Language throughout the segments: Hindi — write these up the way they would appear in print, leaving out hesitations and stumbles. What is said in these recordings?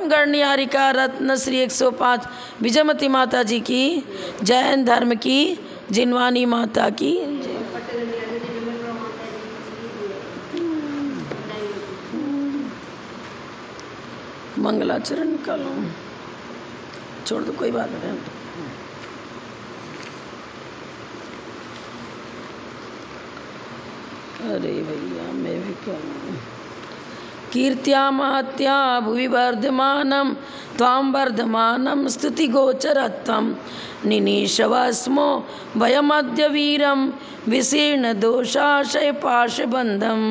गणनिहारिका रत्न श्री 105 विजयमती माता जी की, जैन धर्म की जिनवानी माता की जय। मंगलाचरण निकालो, छोड़ दो, कोई बात नहीं। अरे भैया मैं भी करूँ। कीर्त्या महत्या भुवि वर्धमानं त्वां वर्धमानं स्तुतिगोचरत्वं निनीशवस्मो वयमद्य वीरं विशीर्ण दोषाशय पाशबन्धम्।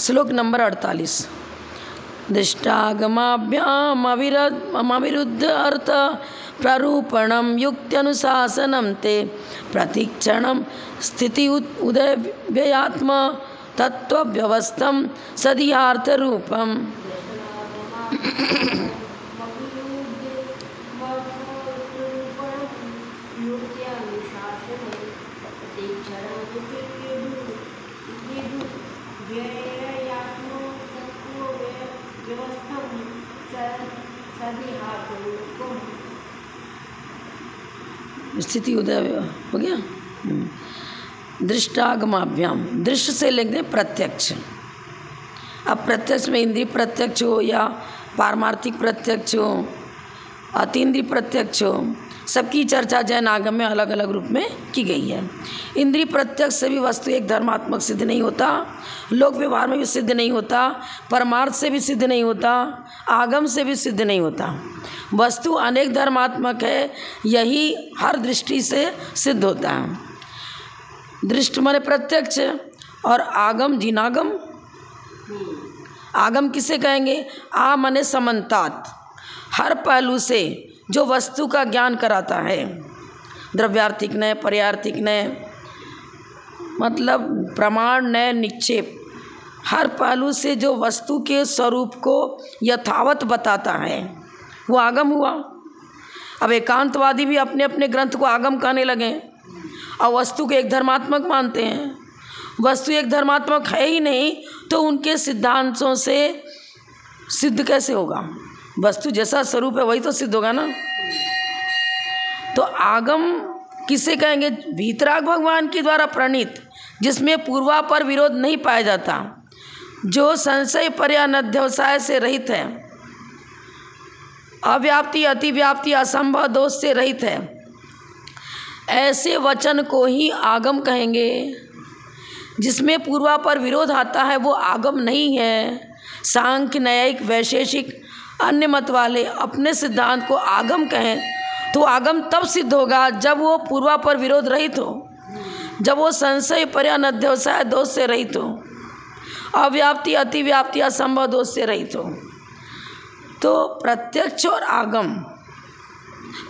श्लोक नंबर 48। दृष्टागमाभ्याम अविरुद्ध अर्थ प्ररूपणम युक्त्यनुशासनम ते प्रतिक्षणम स्थिति उदय व्ययात्म तत्व व्यवस्थम सदियार्थ रूपम। स्थिति उदय हो गया। दृष्टागमाभ्याम, दृश्य से लेंगे प्रत्यक्ष। अब प्रत्यक्ष में इंद्रिय प्रत्यक्ष हो या पारमार्थिक प्रत्यक्ष हो, अतीन्द्रिय प्रत्यक्ष हो, सबकी चर्चा जैन आगम में अलग अलग रूप में की गई है। इंद्रिय प्रत्यक्ष से भी वस्तु एक धर्मात्मक सिद्ध नहीं होता, लोक व्यवहार में भी सिद्ध नहीं होता, परमार्थ से भी सिद्ध नहीं होता, आगम से भी सिद्ध नहीं होता। वस्तु अनेक धर्मात्मक है, यही हर दृष्टि से सिद्ध होता है। दृष्टि माने प्रत्यक्ष और आगम जिनागम। आगम किसे कहेंगे? आ माने समन्तात, हर पहलू से जो वस्तु का ज्ञान कराता है। द्रव्यार्थिक नय, पर्यार्थिक नय, मतलब प्रमाण नय, निक्षेप, हर पहलू से जो वस्तु के स्वरूप को यथावत बताता है वो आगम हुआ। अब एकांतवादी भी अपने अपने ग्रंथ को आगम कहने लगे और वस्तु को एक धर्मात्मक मानते हैं। वस्तु एक धर्मात्मक है ही नहीं तो उनके सिद्धांतों से सिद्ध कैसे होगा? वस्तु जैसा स्वरूप है वही तो सिद्ध होगा ना। तो आगम किसे कहेंगे? वीतराग भगवान के द्वारा प्रणीत, जिसमें पूर्वापर विरोध नहीं पाया जाता, जो संशय पर्यानध्यवसाय से रहित है, अव्याप्ति अतिव्याप्ति असंभव दोष से रहित है, ऐसे वचन को ही आगम कहेंगे। जिसमें पूर्वापर विरोध आता है वो आगम नहीं है। सांख्य, न्यायिक, वैशेषिक, अन्य मत वाले अपने सिद्धांत को आगम कहें तो आगम तब सिद्ध होगा जब वो पूर्वापर विरोध रहित हो, जब वो संशय पर्यानध्यवसाय दोष से रहित हो, अव्याप्ति अतिव्याप्ति असंभव दोष से रहित हो। तो प्रत्यक्ष और आगम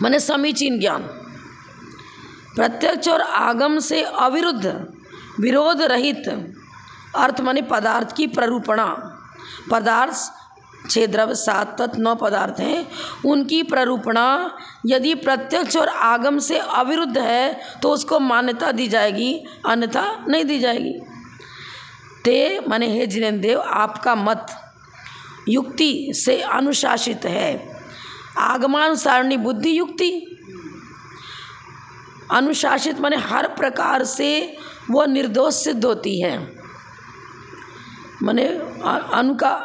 माने समीचीन ज्ञान। प्रत्यक्ष और आगम से अविरुद्ध, विरोध रहित अर्थ माने पदार्थ की प्ररूपणा। पदार्थ 6 द्रव्य 7 तत्व 9 पदार्थ हैं, उनकी प्ररूपणा यदि प्रत्यक्ष और आगम से अविरुद्ध है तो उसको मान्यता दी जाएगी, अन्यथा नहीं दी जाएगी। ते माने हे जिनेन्द्रदेव, आपका मत युक्ति से अनुशासित है। आगमानुसारणी बुद्धि युक्ति अनुशासित माने हर प्रकार से वो निर्दोष सिद्ध होती है। माने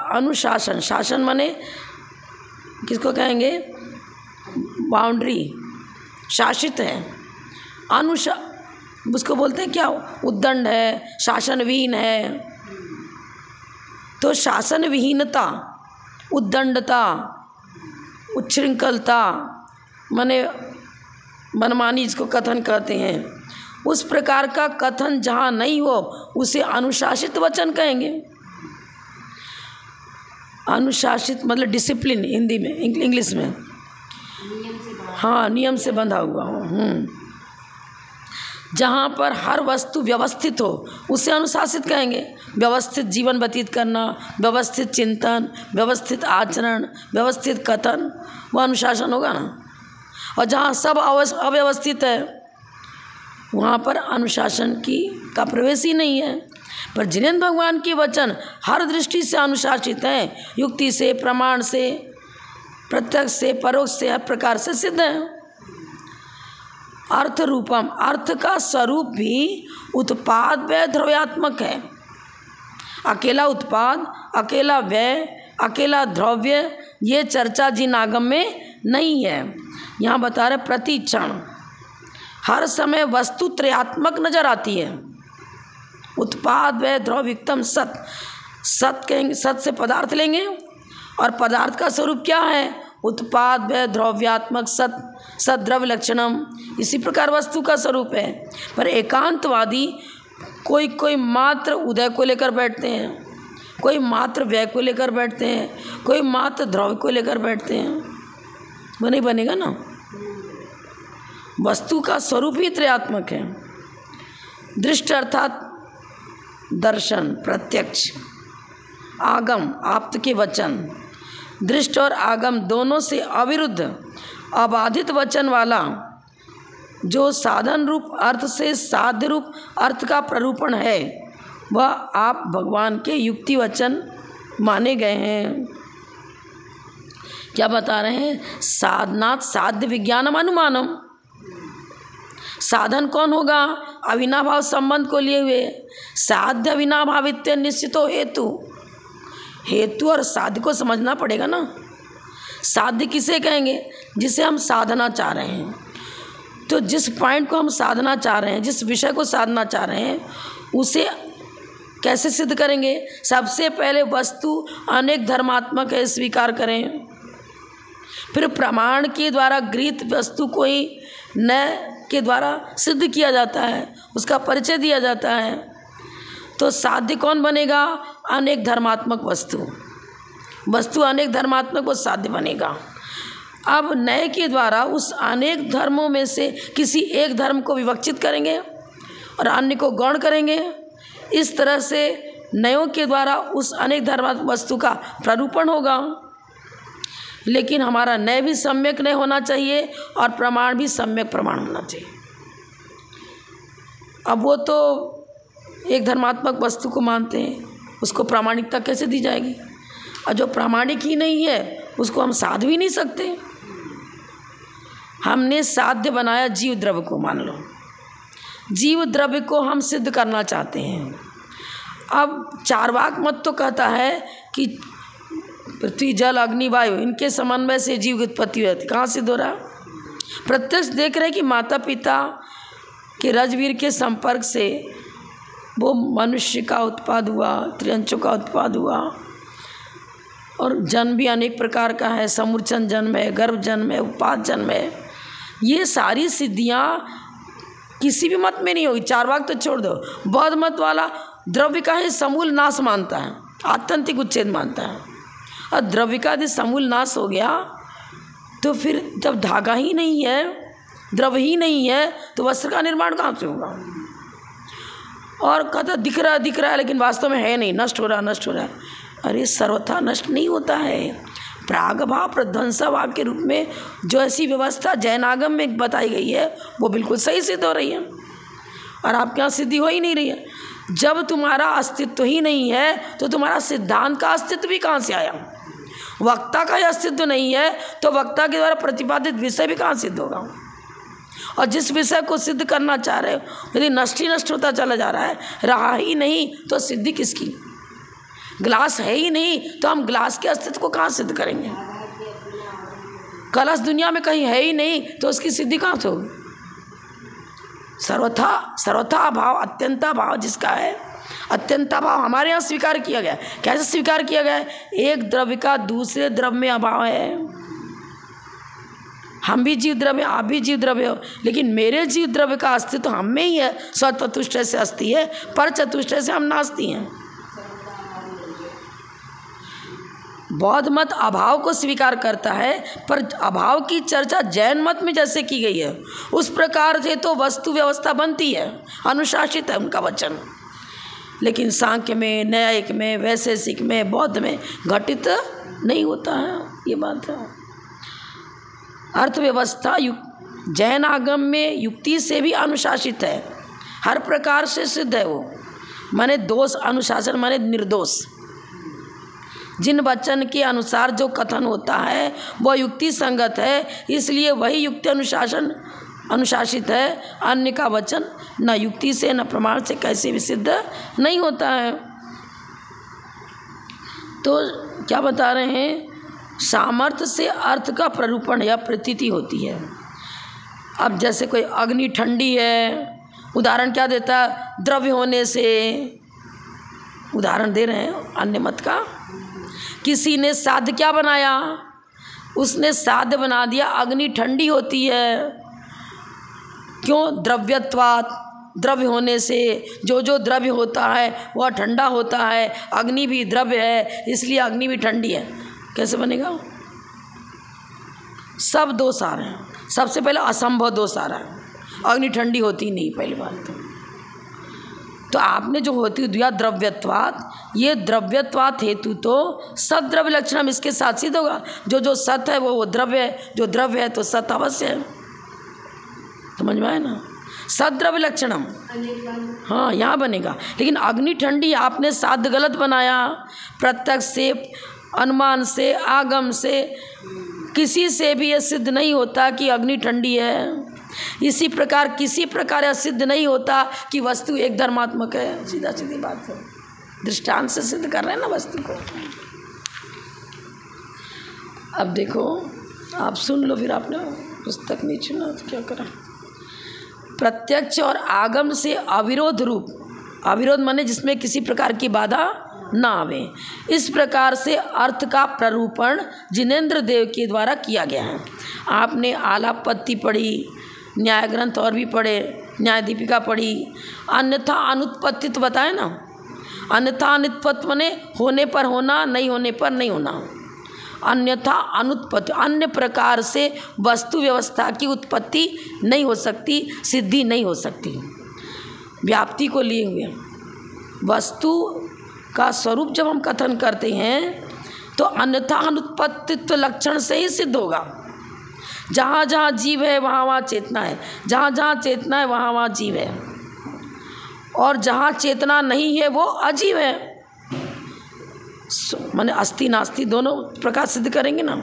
अनुशासन, शासन माने किसको कहेंगे? बाउंड्री, शासित है। उसको बोलते हैं क्या? उद्दंड है, शासन विहीन है। तो शासन विहीनता, उद्दंडता, उच्छृंखलता माने मनमानी जिसको कथन कहते हैं, उस प्रकार का कथन जहाँ नहीं हो उसे अनुशासित वचन कहेंगे। अनुशासित मतलब डिसिप्लिन हिंदी में, इंग्लिश में हाँ, नियम से बंधा हुआ हो। जहाँ पर हर वस्तु व्यवस्थित हो उसे अनुशासित कहेंगे। व्यवस्थित जीवन व्यतीत करना, व्यवस्थित चिंतन, व्यवस्थित आचरण, व्यवस्थित कथन, वो अनुशासन होगा ना। और जहाँ सब अव्यवस्थित है वहाँ पर अनुशासन का प्रवेश ही नहीं है। पर जिनेंद्र भगवान के वचन हर दृष्टि से अनुशासित हैं, युक्ति से, प्रमाण से, प्रत्यक्ष से, परोक्ष से, हर प्रकार से सिद्ध हैं। अर्थ रूपम, अर्थ का स्वरूप भी उत्पाद व्यय द्रव्यात्मक है। अकेला उत्पाद, अकेला व्यय, अकेला द्रव्य, ये चर्चा जिन आगम में नहीं है। यहाँ बता रहे प्रति क्षण हर समय वस्तु त्रयात्मक नजर आती है। उत्पाद व्यय द्रव्य युक्तम सत, सत कहेंगे, सत से पदार्थ लेंगे और पदार्थ का स्वरूप क्या है? उत्पाद व्यय द्रव्यात्मक सत, सत द्रव्य लक्षणम। इसी प्रकार वस्तु का स्वरूप है। पर एकांतवादी कोई मात्र उदय को लेकर बैठते हैं, कोई मात्र व्यय को लेकर बैठते हैं, कोई मात्र द्रव्य को लेकर बैठते हैं। वो नहीं बनेगा ना। वस्तु का स्वरूप ही त्रयात्मक है। दृष्ट अर्थात दर्शन, प्रत्यक्ष, आगम आप्त के वचन, दृष्ट और आगम दोनों से अविरुद्ध अबाधित वचन वाला जो साधन रूप अर्थ से साध्य रूप अर्थ का प्ररूपण है, वह आप भगवान के युक्ति वचन माने गए हैं। क्या बता रहे हैं? साधनात् साध्य विज्ञानम अनुमानम। साधन कौन होगा? अविनाभाव संबंध को लिए हुए। साध्य अविनाभावित्य निश्चितो हेतु। हेतु और साध्य को समझना पड़ेगा ना। साध्य किसे कहेंगे? जिसे हम साधना चाह रहे हैं। तो जिस पॉइंट को हम साधना चाह रहे हैं, जिस विषय को साधना चाह रहे हैं, उसे कैसे सिद्ध करेंगे? सबसे पहले वस्तु अनेक धर्मात्मक है, स्वीकार करें। फिर प्रमाण के द्वारा गृहीत वस्तु को ही न के द्वारा सिद्ध किया जाता है, उसका परिचय दिया जाता है। तो साध्य कौन बनेगा? अनेक धर्मात्मक वस्तु। वस्तु अनेक धर्मात्मक वो साध्य बनेगा। अब नए के द्वारा उस अनेक धर्मों में से किसी एक धर्म को विवक्षित करेंगे और अन्य को गौण करेंगे। इस तरह से नयों के द्वारा उस अनेक धर्मात्मक वस्तु का प्रारूपण होगा। लेकिन हमारा नय भी सम्यक नय होना चाहिए और प्रमाण भी सम्यक प्रमाण होना चाहिए। अब वो तो एक धर्मात्मक वस्तु को मानते हैं, उसको प्रामाणिकता कैसे दी जाएगी? और जो प्रामाणिक ही नहीं है उसको हम साध भी नहीं सकते। हमने साध्य बनाया जीव द्रव्य को। मान लो जीव द्रव्य को हम सिद्ध करना चाहते हैं। अब चार्वाक मत तो कहता है कि पृथ्वी जल अग्नि वायु इनके समन्वय से जीव की उत्पत्ति होती। कहाँ सिद्ध हो रहा है? प्रत्यक्ष देख रहे हैं कि माता पिता के रजवीर के संपर्क से वो मनुष्य का उत्पाद हुआ, त्रियंचों का उत्पाद हुआ और जन्म भी अनेक प्रकार का है। समूर्छन जन्म है, गर्भ जन्म है, उपाद जन्म है। ये सारी सिद्धियाँ किसी भी मत में नहीं होगी। चार्वाक तो छोड़ दो, बौद्ध मत वाला द्रव्य का ही समूल नाश मानता है, आत्यंतिक उच्छेद मानता है। और द्रव्य का यदि समूल नाश हो गया तो फिर जब धागा ही नहीं है, द्रव्य ही नहीं है, तो वस्त्र का निर्माण कहाँ से होगा? और कहता दिख रहा है लेकिन वास्तव में है नहीं, नष्ट हो रहा है। अरे सर्वथा नष्ट नहीं होता है। प्राग भाव प्रध्वंसा भाव के रूप में जो ऐसी व्यवस्था जैन आगम में बताई गई है वो बिल्कुल सही सिद्ध हो रही है और आपके यहाँ सिद्धि हो ही नहीं रही है। जब तुम्हारा अस्तित्व ही नहीं है तो तुम्हारा सिद्धांत का अस्तित्व भी कहाँ से आया? वक्ता का ही अस्तित्व नहीं है तो वक्ता के द्वारा प्रतिपादित विषय भी कहाँ सिद्ध होगा? और जिस विषय को सिद्ध करना चाह रहे हो यदि नष्ट ही नष्ट होता चला जा रहा है, रहा ही नहीं, तो सिद्धि किसकी? ग्लास है ही नहीं तो हम ग्लास के अस्तित्व को कहाँ सिद्ध करेंगे? कलश दुनिया में कहीं है ही नहीं तो उसकी सिद्धि कहाँ से होगी? सर्वथा भाव, अत्यंता भाव जिसका है, अत्यंता भाव हमारे यहाँ स्वीकार किया गया। कैसे स्वीकार किया गया है? एक द्रव्य का दूसरे द्रव्य में अभाव है। हम भी जीव द्रव्य, आप भी जीव द्रव्य हो, लेकिन मेरे जीव द्रव्य का अस्तित्व हम में ही है। स्वचतुष्टय से अस्थि है, पर चतुष्टय से हम नास्ति हैं। बौद्ध मत अभाव को स्वीकार करता है, पर अभाव की चर्चा जैन मत में जैसे की गई है उस प्रकार से तो वस्तु व्यवस्था बनती है, अनुशासित है उनका वचन। लेकिन सांख्य में, न्यायिक में, वैशेषिक में, बौद्ध में घटित नहीं होता है। ये बात है। अर्थव्यवस्था जैन आगम में युक्ति से भी अनुशासित है, हर प्रकार से सिद्ध है वो। माने दोष अनुशासन माने निर्दोष। जिन वचन के अनुसार जो कथन होता है वह युक्ति संगत है, इसलिए वही युक्ति अनुशासित है। अन्य का वचन न युक्ति से न प्रमाण से कैसे भी सिद्ध नहीं होता है। तो क्या बता रहे हैं, सामर्थ्य से अर्थ का प्ररूपण या प्रतीति होती है। अब जैसे कोई अग्नि ठंडी है, उदाहरण क्या देता है, द्रव्य होने से, उदाहरण दे रहे हैं अन्य मत का। किसी ने साध क्या बनाया, उसने साध बना दिया, अग्नि ठंडी होती है। क्यों? द्रव्यत्वात्, द्रव्य होने से, जो जो द्रव्य होता है वह ठंडा होता है। अग्नि भी द्रव्य है, इसलिए अग्नि भी ठंडी है। कैसे बनेगा? सब दोष आ रहे हैं। सबसे पहले असंभव दोष आ रहा है, अग्नि ठंडी होती नहीं, पहली बात तो आपने जो होती दिया द्रव्यत्वात्, ये द्रव्यत्वात् हेतु तो सद्रव्य लक्षणम इसके साथ सिद्ध होगा। जो जो सत है वो द्रव्य है, जो द्रव्य है तो सत अवश्य है। समझ में आया ना? सद्रव्य लक्षणम, हाँ यहाँ बनेगा। लेकिन अग्नि ठंडी आपने साध गलत बनाया। प्रत्यक्ष से, अनुमान से, आगम से, किसी से भी यह सिद्ध नहीं होता कि अग्नि ठंडी है। इसी प्रकार किसी प्रकार यह सिद्ध नहीं होता कि वस्तु एक धर्मात्मक है। सीधा सीधी बात है, दृष्टांत से सिद्ध कर रहे हैं ना वस्तु को। अब देखो, आप सुन लो, फिर आपने पुस्तक नहीं सुना तो क्या करा। प्रत्यक्ष और आगम से अविरोध रूप, अविरोध माने जिसमें किसी प्रकार की बाधा ना आवे, इस प्रकार से अर्थ का प्ररूपण जिनेंद्र देव के द्वारा किया गया है। आपने आलापत्ति पढ़ी, न्याय ग्रंथ और भी पढ़े, न्याय दीपिका पढ़ी। अन्यथा अनुत्पत्तित्व बताए ना, अन्यथा अनुत्पत्ति माने होने पर होना, नहीं होने पर नहीं होना। अन्यथा अनुत्पत्ति, अन्य प्रकार से वस्तु व्यवस्था की उत्पत्ति नहीं हो सकती, सिद्धि नहीं हो सकती। व्याप्ति को लिए हुए वस्तु का स्वरूप जब हम कथन करते हैं तो अन्यथा अनुत्पत्तित्व लक्षण से ही सिद्ध होगा। जहाँ जहाँ जीव है वहाँ वहाँ चेतना है, जहाँ जहाँ चेतना है वहाँ वहाँ जीव है, और जहाँ चेतना नहीं है वो अजीव है। माने अस्थि नास्ति दोनों प्रकार सिद्ध करेंगे ना।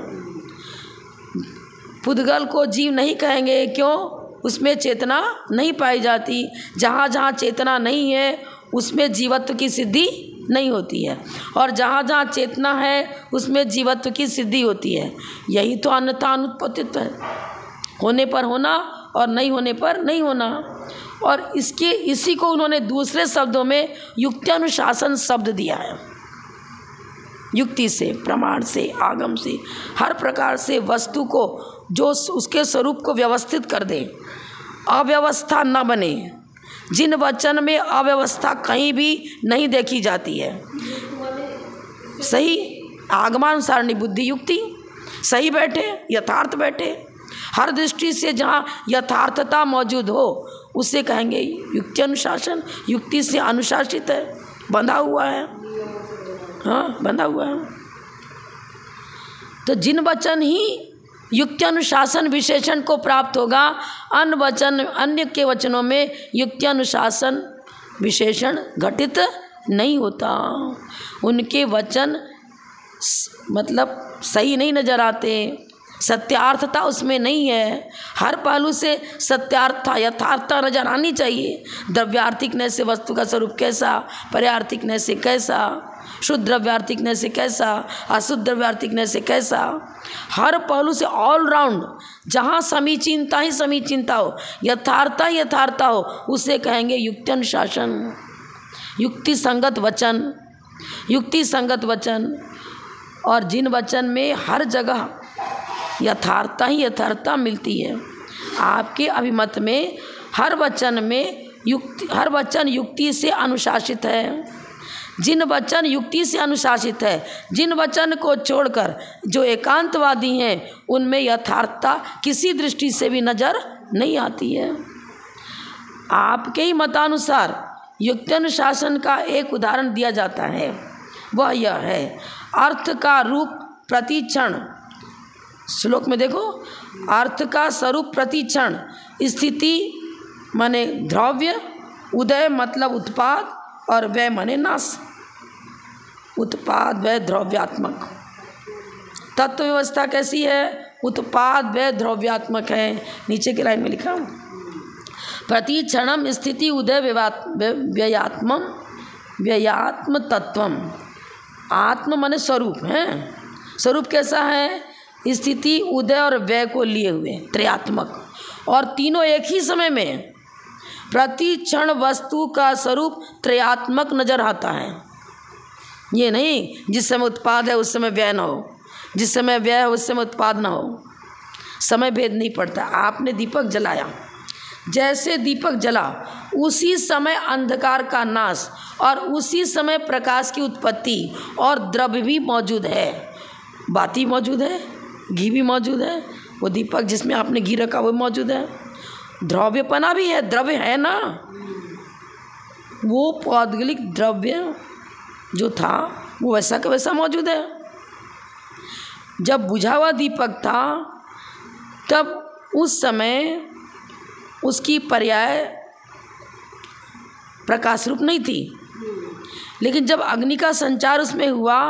पुद्गल को जीव नहीं कहेंगे, क्यों? उसमें चेतना नहीं पाई जाती। जहाँ जहाँ चेतना नहीं है उसमें जीवत्व की सिद्धि नहीं होती है, और जहाँ जहाँ चेतना है उसमें जीवत्व की सिद्धि होती है। यही तो अन्यथा अनुत्पत्तित्व है, होने पर होना और नहीं होने पर नहीं होना। और इसी को उन्होंने दूसरे शब्दों में युक्त्यानुशासन शब्द दिया है। युक्ति से, प्रमाण से, आगम से, हर प्रकार से वस्तु को जो उसके स्वरूप को व्यवस्थित कर दे, अव्यवस्था न बने। जिन वचन में अव्यवस्था कहीं भी नहीं देखी जाती है, सही आगमानुसारणी बुद्धि युक्ति सही बैठे, यथार्थ बैठे, हर दृष्टि से जहाँ यथार्थता मौजूद हो उसे कहेंगे युक्ति अनुशासन। युक्ति से अनुशासित है, बंधा हुआ है, हाँ बंधा हुआ है। तो जिन वचन ही युक्ति अनुशासन विशेषण को प्राप्त होगा, अन्य के वचनों में युक्ति अनुशासन विशेषण घटित नहीं होता। उनके वचन मतलब सही नहीं नजर आते, सत्यार्थता उसमें नहीं है। हर पहलू से सत्यार्थता, यथार्थता नजर आनी चाहिए। द्रव्यार्थिकने से वस्तु का स्वरूप कैसा, पर्यार्थिकने से कैसा, शुद्ध द्रव्यार्थिकने से कैसा, अशुद्ध द्रव्यार्थिकने से कैसा, हर पहलू से ऑलराउंड जहाँ समीचीनता ही समीचीनता हो, यथार्थता ही यथार्थता हो, उसे कहेंगे युक्ति अनुशासन। युक्ति संगत वचन, युक्ति संगत वचन। और जिन वचन में हर जगह यथार्थता ही यथार्थता मिलती है, आपके अभिमत में हर वचन में हर वचन युक्ति से अनुशासित है। जिन वचन युक्ति से अनुशासित है, जिन वचन को छोड़कर जो एकांतवादी हैं उनमें यथार्थता किसी दृष्टि से भी नजर नहीं आती है। आपके ही मतानुसार युक्ति अनुशासन का एक उदाहरण दिया जाता है, वह यह है अर्थ का रूप प्रतिक्षण। श्लोक में देखो, अर्थ का स्वरूप प्रतिक्षण, स्थिति माने द्रव्य, उदय मतलब उत्पाद, और व्यय माने नाश। उत्पाद व्यय द्रव्यात्मक। तत्व व्यवस्था कैसी है? उत्पाद व्यय द्रव्यात्मक है। नीचे की लाइन में लिखा हूँ, प्रति क्षणम स्थिति उदय व्ययात्म तत्वम। आत्म माने स्वरूप है। स्वरूप कैसा है? स्थिति, उदय और व्यय को लिए हुए, त्रयात्मक, और तीनों एक ही समय में। प्रति क्षण वस्तु का स्वरूप त्रयात्मक नजर आता है। ये नहीं जिस समय उत्पाद है उस समय व्यय न हो, जिस समय व्यय है उस समय उत्पाद न हो। समय भेद नहीं पड़ता। आपने दीपक जलाया, जैसे दीपक जला उसी समय अंधकार का नाश और उसी समय प्रकाश की उत्पत्ति, और द्रव्य भी मौजूद है। बाती मौजूद है, घी भी मौजूद है। वो दीपक जिसमें आपने घी रखा वो मौजूद है। द्रव्यपना भी है, द्रव्य है ना। वो पौद्गलिक द्रव्य जो था वो वैसा का वैसा मौजूद है। जब बुझा हुआ दीपक था तब उस समय उसकी पर्याय प्रकाश रूप नहीं थी, लेकिन जब अग्नि का संचार उसमें हुआ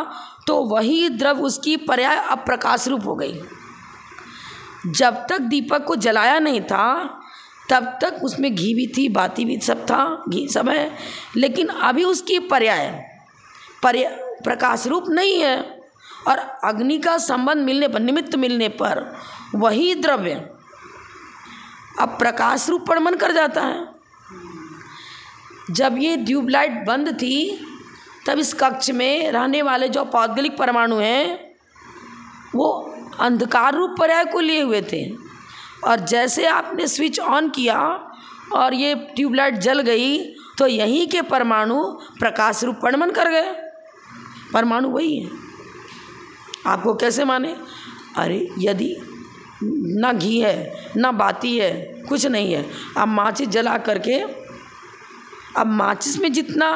तो वही द्रव्य उसकी पर्याय अब प्रकाश रूप हो गई। जब तक दीपक को जलाया नहीं था तब तक उसमें घी भी थी, बाती भी सब था, घी सब है, लेकिन अभी उसकी पर्याय प्रकाश रूप नहीं है। और अग्नि का संबंध मिलने पर, निमित्त मिलने पर वही द्रव्य अब प्रकाश रूप परमन कर जाता है। जब ये ट्यूबलाइट बंद थी तब इस कक्ष में रहने वाले जो पौद्गलिक परमाणु हैं वो अंधकार रूप पर्याय को लिए हुए थे, और जैसे आपने स्विच ऑन किया और ये ट्यूबलाइट जल गई तो यहीं के परमाणु प्रकाश रूप परमन कर गए। परमाणु वही है। आपको कैसे माने? अरे यदि ना घी है ना बाती है, कुछ नहीं है, अब माचिस जला करके, अब माचिस में जितना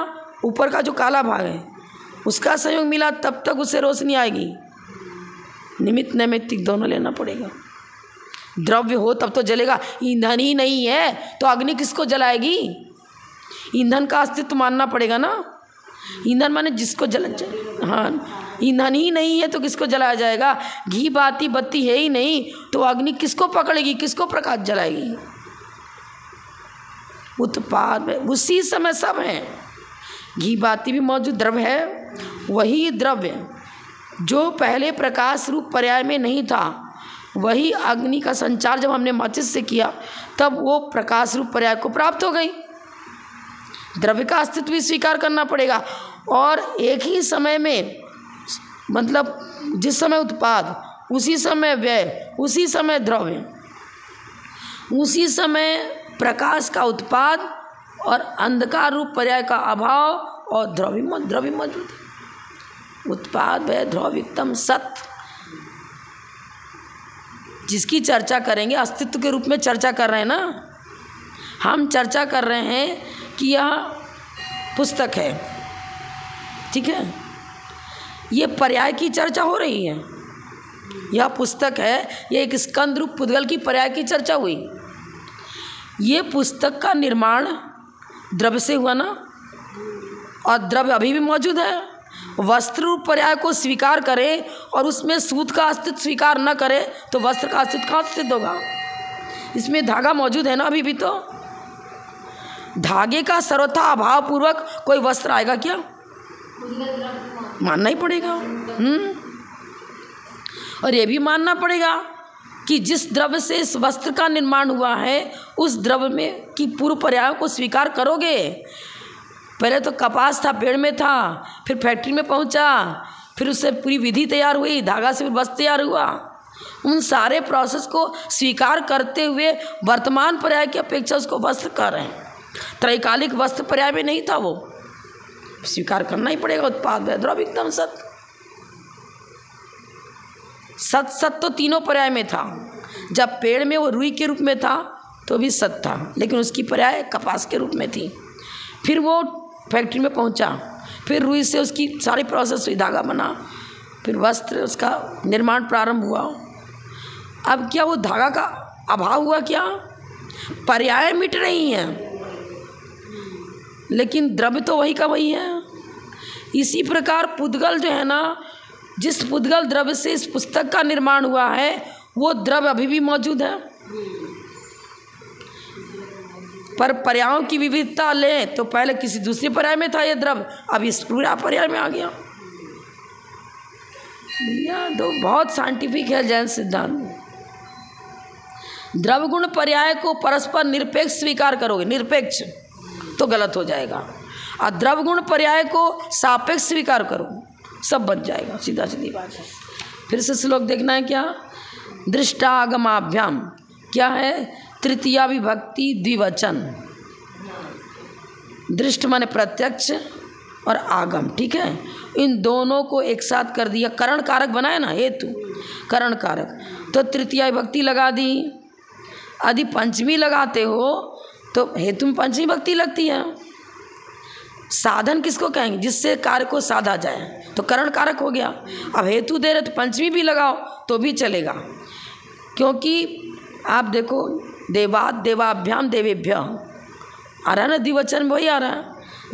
ऊपर का जो काला भाग है उसका संयोग मिला तब तक उससे रोशनी आएगी। निमित्त नैमित्तिक दोनों लेना पड़ेगा। द्रव्य हो तब तो जलेगा। ईंधन ही नहीं है तो अग्नि किसको जलाएगी? ईंधन का अस्तित्व मानना पड़ेगा ना। ईंधन माने जिसको हाँ, ईंधन ही नहीं है तो किसको जलाया जाएगा? घी बाती बत्ती है ही नहीं तो अग्नि किसको पकड़ेगी, किसको प्रकाश जलाएगी? उत्पाद उसी समय सब है। घी बाती भी मौजूद द्रव्य है। वही द्रव्य जो पहले प्रकाश रूप पर्याय में नहीं था, वही अग्नि का संचार जब हमने माचिस से किया तब वो प्रकाश रूप पर्याय को प्राप्त हो गई। द्रव्य का अस्तित्व भी स्वीकार करना पड़ेगा। और एक ही समय में, मतलब जिस समय उत्पाद उसी समय व्यय, उसी समय द्रव्य, उसी समय प्रकाश का उत्पाद और अंधकार रूप पर्याय का अभाव और द्रव्य मौजूद है। उत्पाद व्यय द्रव्यतम सत, जिसकी चर्चा करेंगे अस्तित्व के रूप में चर्चा कर रहे हैं ना। हम चर्चा कर रहे हैं कि यह पुस्तक है, ठीक है, ये पर्याय की चर्चा हो रही है। यह पुस्तक है, ये एक स्कंद रूप पुद्गल की पर्याय की चर्चा हुई। ये पुस्तक का निर्माण द्रव्य से हुआ ना, और द्रव्य अभी भी मौजूद है। वस्त्र रूप पर्याय को स्वीकार करे और उसमें सूत का अस्तित्व स्वीकार न करे तो वस्त्र का अस्तित्व कहाँ सिद्ध होगा? इसमें धागा मौजूद है ना अभी भी। तो धागे का सर्वथा अभाव पूर्वक कोई वस्त्र आएगा क्या? मानना ही पड़ेगा। और ये भी मानना पड़ेगा कि जिस द्रव्य से इस वस्त्र का निर्माण हुआ है उस द्रव्य में की पूर्व पर्यायों को स्वीकार करोगे। पहले तो कपास था, पेड़ में था, फिर फैक्ट्री में पहुंचा, फिर उससे पूरी विधि तैयार हुई, धागा से फिर वस्त्र तैयार हुआ। उन सारे प्रोसेस को स्वीकार करते हुए वर्तमान पर्याय की अपेक्षा उसको वस्त्र कर रहे हैं। त्रैकालिक वस्त्र पर्याय में नहीं था, वो स्वीकार करना ही पड़ेगा। उत्पाद द्रव्य एकदम सत सत तो तीनों पर्याय में था। जब पेड़ में वो रुई के रूप में था तो भी सत था, लेकिन उसकी पर्याय कपास के रूप में थी। फिर वो फैक्ट्री में पहुंचा, फिर रुई से उसकी सारी प्रोसेस हुई, धागा बना, फिर वस्त्र उसका निर्माण प्रारंभ हुआ। अब क्या वो धागा का अभाव हुआ क्या? पर्याय मिट रही हैं लेकिन द्रव्य तो वही का वही है। इसी प्रकार पुद्गल जो है ना, जिस पुद्गल द्रव्य से इस पुस्तक का निर्माण हुआ है वो द्रव्य अभी भी मौजूद है। पर पर्यायों की विविधता लें तो पहले किसी दूसरे पर्याय में था ये द्रव्य, अब इस पूरा पर्याय में आ गया। तो बहुत साइंटिफिक है जैन सिद्धांत। द्रव्य गुण पर्याय को परस्पर निरपेक्ष स्वीकार करोगे, निरपेक्ष तो गलत हो जाएगा, और द्रव्य गुण पर्याय को सापेक्ष स्वीकार करो, सब बच जाएगा, सीधा सीधी बात है। फिर से श्लोक देखना है क्या, दृष्टागमाभ्याम क्या है, तृतीया विभक्ति द्विवचन। दृष्ट माने प्रत्यक्ष और आगम, ठीक है, इन दोनों को एक साथ कर दिया, करण कारक बनाया ना, हेतु करण कारक, तो तृतीया विभक्ति लगा दी। यदि पंचमी लगाते हो तो हेतु में पंचमी विभक्ति लगती है। साधन किसको कहेंगे, जिससे कार्य को साधा जाए, तो करण कारक हो गया। अब हेतु दे रहे तो पंचमी भी लगाओ तो भी चलेगा, क्योंकि आप देखो देवाद देवाभ्याम देवेभ्य आ रहा है ना, द्विवचन में वही आ रहा है,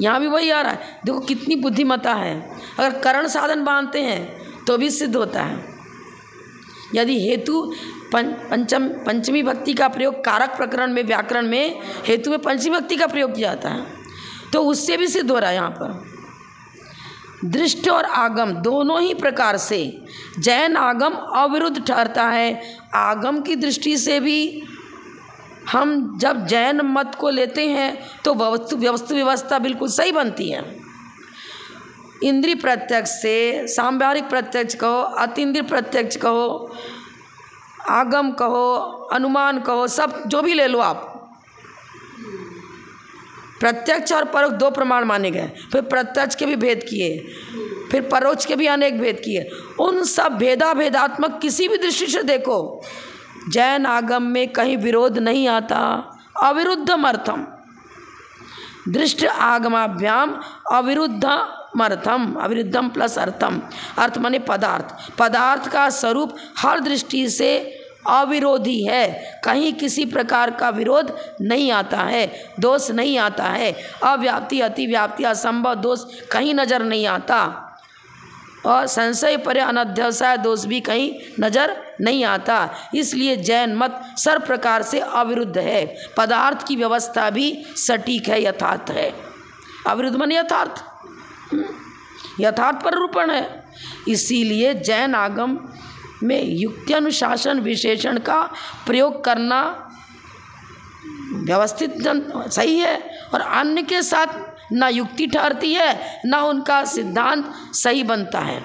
यहाँ भी वही आ रहा है। देखो कितनी बुद्धिमत्ता है, अगर करण साधन बांधते हैं तो भी सिद्ध होता है। यदि हेतु पंचमी भक्ति का प्रयोग कारक प्रकरण में, व्याकरण में हेतु में पंचमी भक्ति का प्रयोग किया जाता है, तो उससे भी सिद्ध हो रहा है। यहाँ पर दृष्ट और आगम दोनों ही प्रकार से जैन आगम अविरुद्ध ठहरता है। आगम की दृष्टि से भी हम जब जैन मत को लेते हैं तो वस्तु व्यवस्था बिल्कुल सही बनती है। इंद्रिय प्रत्यक्ष से सांव्यावहारिक प्रत्यक्ष कहो, अतीन्द्रिय प्रत्यक्ष कहो, आगम कहो, अनुमान कहो, सब जो भी ले लो आप, प्रत्यक्ष और परोक्ष दो प्रमाण माने गए, फिर प्रत्यक्ष के भी भेद किए, फिर परोक्ष के भी अनेक भेद किए। उन सब भेदात्मक किसी भी दृष्टि से देखो, जैन आगम में कहीं विरोध नहीं आता। अविरुद्धम अर्थम, दृष्ट आगमाभ्याम अविरुद्धम अर्थम, अविरुद्धम प्लस अर्थम, अर्थ माने पदार्थ, पदार्थ का स्वरूप हर दृष्टि से अविरोधी है, कहीं किसी प्रकार का विरोध नहीं आता है, दोष नहीं आता है, अव्याप्ति अतिव्याप्ति असंभव दोष कहीं नज़र नहीं आता, और संशय परे अनध्यवसाय दोष भी कहीं नज़र नहीं आता। इसलिए जैन मत सर्व प्रकार से अविरुद्ध है, पदार्थ की व्यवस्था भी सटीक है, यथार्थ है। अविरुद्ध माने यथार्थ, यथार्थ पर रूपण है। इसीलिए जैन आगम में युक्ति अनुशासन विशेषण का प्रयोग करना व्यवस्थित सही है, और अन्य के साथ ना युक्ति ठहरती है ना उनका सिद्धांत सही बनता है।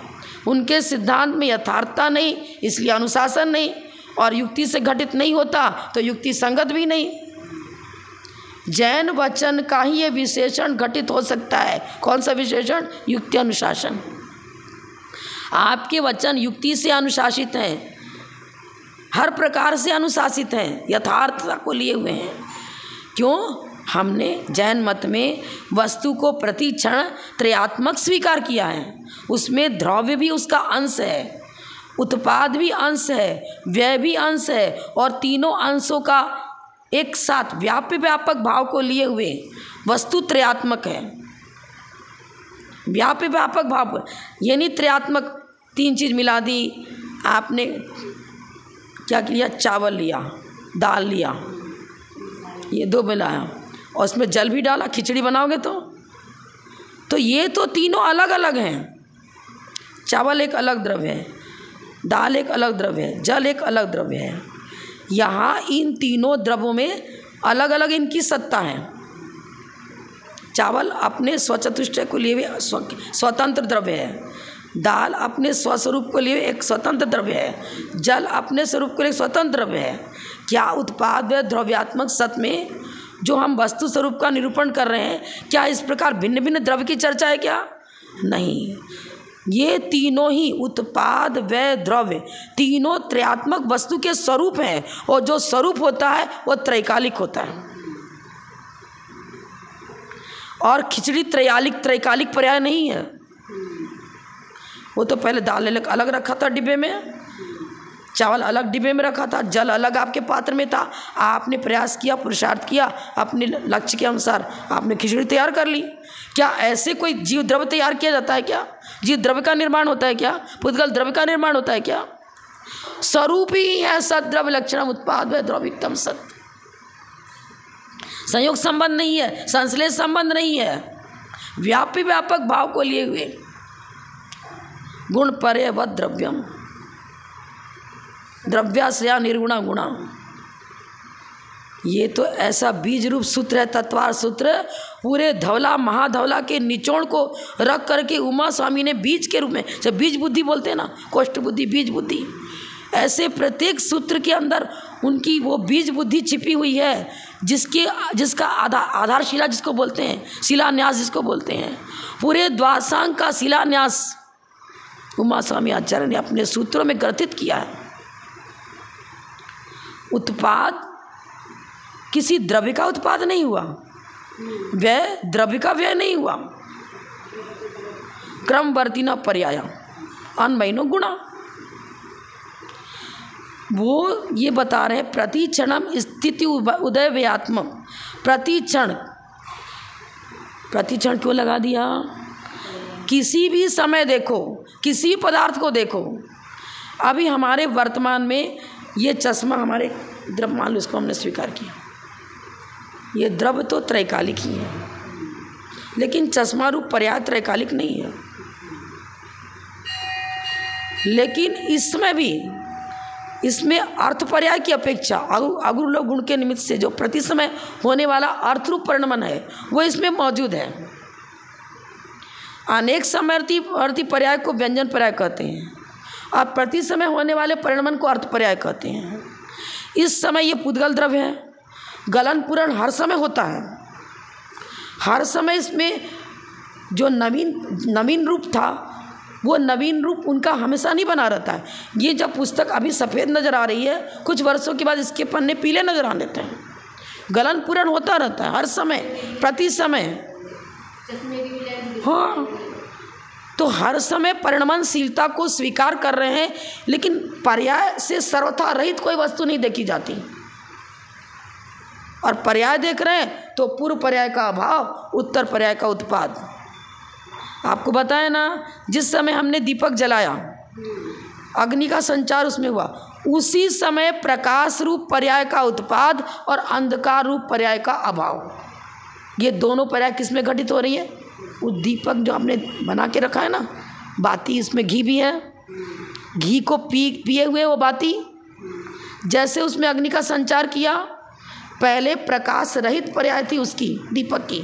उनके सिद्धांत में यथार्थता नहीं, इसलिए अनुशासन नहीं, और युक्ति से घटित नहीं होता तो युक्ति संगत भी नहीं। जैन वचन का ही ये विशेषण घटित हो सकता है। कौन सा विशेषण? युक्ति अनुशासन। आपके वचन युक्ति से अनुशासित हैं, हर प्रकार से अनुशासित हैं, यथार्थता को लिए हुए हैं। क्यों? हमने जैन मत में वस्तु को प्रति क्षण त्रयात्मक स्वीकार किया है, उसमें द्रव्य भी उसका अंश है, उत्पाद भी अंश है, व्यय भी अंश है, और तीनों अंशों का एक साथ व्यापक भाव को लिए हुए वस्तु त्रयात्मक है। व्यापक भाव, ये नहीं त्रयात्मक तीन चीज़ मिला दी। आपने क्या किया? चावल लिया, दाल लिया, ये दो मिलाया और उसमें जल भी डाला, खिचड़ी बनाओगे तो ये तो तीनों अलग अलग हैं। चावल एक अलग द्रव्य है, दाल एक अलग द्रव्य है, जल एक अलग द्रव्य है। यहाँ इन तीनों द्रव्यों में अलग अलग इनकी सत्ता है। चावल अपने स्वचतुष्टय को लिए हुए स्वतंत्र द्रव्य है, दाल अपने स्वस्वरूप को लिए एक स्वतंत्र द्रव्य है, जल अपने स्वरूप को लिए स्वतंत्र द्रव्य है। क्या उत्पाद व द्रव्यात्मक सत्य में जो हम वस्तु स्वरूप का निरूपण कर रहे हैं, क्या इस प्रकार भिन्न भिन्न द्रव्य की चर्चा है क्या? नहीं, ये तीनों ही उत्पाद व द्रव्य तीनों त्रयात्मक वस्तु के स्वरूप हैं, और जो स्वरूप होता है वो त्रैकालिक होता है। और खिचड़ी त्रैकालिक पर्याय नहीं है। वो तो पहले दाल अलग रखा था डिब्बे में, चावल अलग डिब्बे में रखा था, जल अलग आपके पात्र में था। आपने प्रयास किया, पुरुषार्थ किया, अपने लक्ष्य के अनुसार आपने खिचड़ी तैयार कर ली। क्या ऐसे कोई जीव द्रव्य तैयार किया जाता है क्या? जीव द्रव्य का निर्माण होता है क्या? पुद्गल द्रव्य का निर्माण होता है क्या? स्वरूप ही है सद्द्रव्य लक्षणम उत्पाद व द्रव्यतम सत्। संयोग संबंध नहीं है, संश्लेष संबंध नहीं है, व्यापी व्यापक भाव को लिए हुए गुण परे व द्रव्यम द्रव्याश्रया निर्गुणा गुणा। ये तो ऐसा बीज रूप सूत्र है, तत्वार सूत्र। पूरे धवला महाधवला के निचोड़ को रख करके उमा स्वामी ने बीज के रूप में, जब बीज बुद्धि बोलते हैं ना, कोष्ठ बुद्धि बीज बुद्धि, ऐसे प्रत्येक सूत्र के अंदर उनकी वो बीज बुद्धि छिपी हुई है, जिसका आधारशिला जिसको बोलते हैं, शिलान्यास जिसको बोलते हैं, पूरे द्वादशांग का शिलान्यास उमा स्वामी आचार्य ने अपने सूत्रों में ग्रथित किया है। उत्पाद किसी द्रव्य का उत्पाद नहीं हुआ, व्यय द्रव्य का व्यय नहीं हुआ। क्रमवर्तिना पर्याय अन्वयनो गुणा। वो ये बता रहे हैं प्रति क्षणम स्थिति उदय व्यात्म। प्रति क्षण क्यों लगा दिया? किसी भी समय देखो, किसी पदार्थ को देखो। अभी हमारे वर्तमान में ये चश्मा हमारे द्रव्य, मान लो इसको हमने स्वीकार किया, ये द्रव्य तो त्रैकालिक ही है, लेकिन चश्मा रूप पर्याय त्रैकालिक नहीं है। लेकिन इसमें भी, इसमें अर्थ पर्याय की अपेक्षा अगुरु लोग गुण के निमित्त से जो प्रति समय होने वाला अर्थ रूप परिणमन है वो इसमें मौजूद है। अनेक समर्थी पर्याय को व्यंजन पर्याय कहते हैं और प्रति समय होने वाले परिणमन को अर्थ पर्याय कहते हैं। इस समय ये पुद्गल द्रव्य है, गलन पूरण हर समय होता है, हर समय इसमें जो नवीन रूप था वो नवीन रूप उनका हमेशा नहीं बना रहता है। ये जब पुस्तक अभी सफ़ेद नज़र आ रही है, कुछ वर्षों के बाद इसके पन्ने पीले नज़र आ लेते हैं। गलन पूरण होता रहता है हर समय, प्रति समय। हाँ, तो हर समय परिणमनशीलता को स्वीकार कर रहे हैं, लेकिन पर्याय से सर्वथा रहित कोई वस्तु नहीं देखी जाती। और पर्याय देख रहे हैं तो पूर्व पर्याय का अभाव, उत्तर पर्याय का उत्पाद। आपको बताया ना, जिस समय हमने दीपक जलाया, अग्नि का संचार उसमें हुआ, उसी समय प्रकाश रूप पर्याय का उत्पाद और अंधकार रूप पर्याय का अभाव। ये दोनों पर्याय किस में घटित हो रही है? वो दीपक जो हमने बना के रखा है ना, बाती, इसमें घी भी है, घी को पिए हुए वो बाती, जैसे उसमें अग्नि का संचार किया, पहले प्रकाश रहित पर्याय थी उसकी, दीपक की,